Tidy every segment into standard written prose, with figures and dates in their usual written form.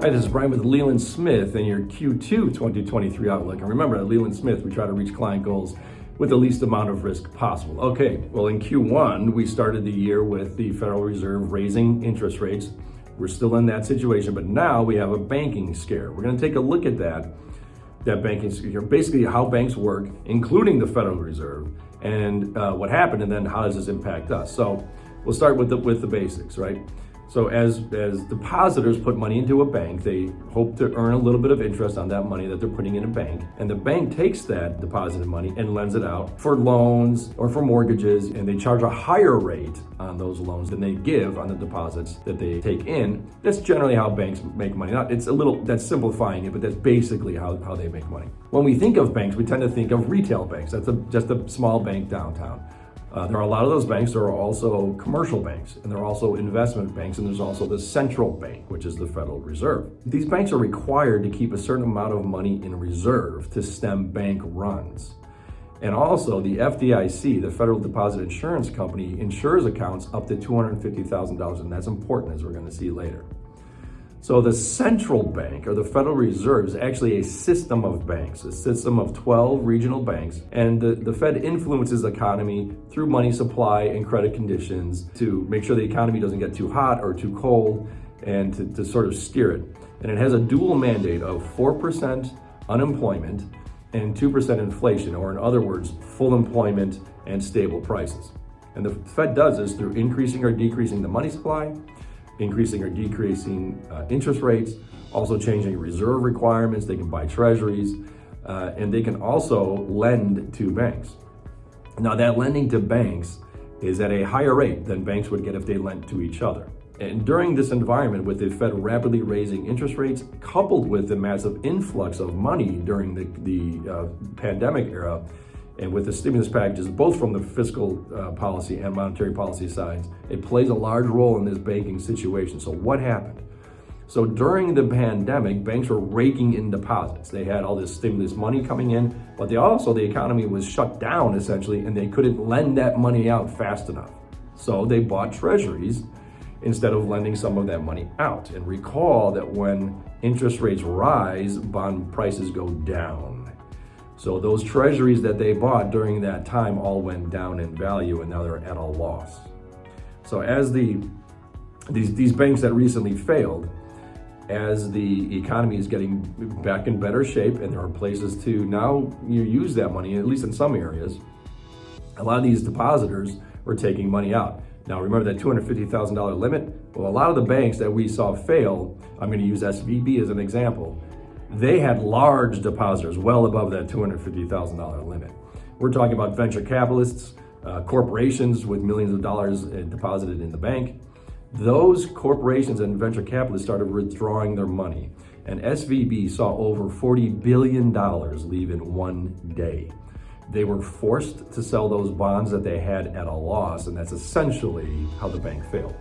Hi, this is Brian with Leelyn Smith and your Q2 2023 outlook. And remember, at Leelyn Smith, we try to reach client goals with the least amount of risk possible. Okay, well, in Q1, we started the year with the Federal Reserve raising interest rates. We're still in that situation, but now we have a banking scare. We're going to take a look at that banking scare, basically how banks work, including the Federal Reserve, and what happened, and then how does this impact us. So we'll start with the basics, right? So as depositors put money into a bank, they hope to earn a little bit of interest on that money that they're putting in a bank. And the bank takes that deposited money and lends it out for loans or for mortgages, and they charge a higher rate on those loans than they give on the deposits that they take in. That's generally how banks make money. That's simplifying it, but that's basically how they make money. When we think of banks, we tend to think of retail banks. That's just a small bank downtown. There are a lot of those banks. There are also commercial banks, and there are also investment banks, and there's also the central bank, which is the Federal Reserve. These banks are required to keep a certain amount of money in reserve to stem bank runs. And also the FDIC, the Federal Deposit Insurance Company, insures accounts up to $250,000, and that's important, as we're going to see later. So the central bank, or the Federal Reserve, is actually a system of banks, a system of 12 regional banks. And the Fed influences the economy through money supply and credit conditions to make sure the economy doesn't get too hot or too cold, and to sort of steer it. And it has a dual mandate of 4% unemployment and 2% inflation, or in other words, full employment and stable prices. And the Fed does this through increasing or decreasing the money supply, increasing or decreasing interest rates, also changing reserve requirements. They can buy treasuries, and they can also lend to banks. Now, that lending to banks is at a higher rate than banks would get if they lent to each other. And during this environment, with the Fed rapidly raising interest rates, coupled with the massive influx of money during the pandemic era, and with the stimulus packages, both from the fiscal policy and monetary policy sides, it plays a large role in this banking situation. So what happened? So during the pandemic, banks were raking in deposits. They had all this stimulus money coming in, but the economy was shut down essentially, and they couldn't lend that money out fast enough. So they bought treasuries instead of lending some of that money out. And recall that when interest rates rise, bond prices go down. So those treasuries that they bought during that time all went down in value, and now they're at a loss. So as these banks that recently failed, as the economy is getting back in better shape, and there are places to now use that money, at least in some areas, a lot of these depositors were taking money out. Now remember that $250,000 limit? Well, a lot of the banks that we saw fail, I'm going to use SVB as an example, they had large depositors well above that $250,000 limit. We're talking about venture capitalists, corporations with millions of dollars deposited in the bank. Those corporations and venture capitalists started withdrawing their money, and SVB saw over $40 billion leave in one day. They were forced to sell those bonds that they had at a loss, and that's essentially how the bank failed.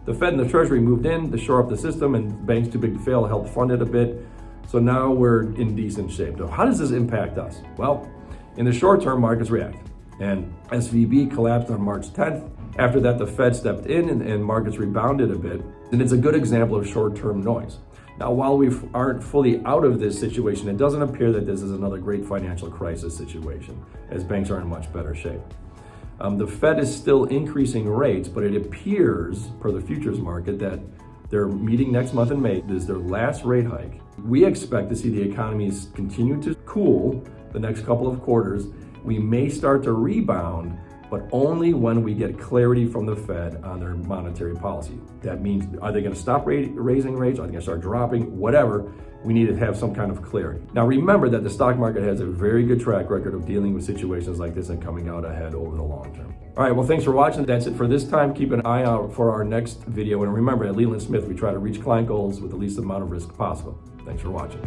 The Fed and the Treasury moved in to shore up the system, and banks too big to fail helped fund it a bit. So now we're in decent shape. Now, how does this impact us? Well, in the short term, markets react. And SVB collapsed on March 10th. After that, the Fed stepped in and markets rebounded a bit. And it's a good example of short-term noise. Now, while we aren't fully out of this situation, it doesn't appear that this is another great financial crisis situation, as banks are in much better shape. The Fed is still increasing rates, but it appears, per the futures market, that they're meeting next month in May. This is their last rate hike. We expect to see the economies continue to cool the next couple of quarters. We may start to rebound, but only when we get clarity from the Fed on their monetary policy. That means, are they going to stop raising rates? Are they going to start dropping? Whatever. We need to have some kind of clarity. Now, remember that the stock market has a very good track record of dealing with situations like this and coming out ahead over the long term. All right, well, thanks for watching. That's it for this time. Keep an eye out for our next video. And remember, at Leelyn Smith, we try to reach client goals with the least amount of risk possible. Thanks for watching.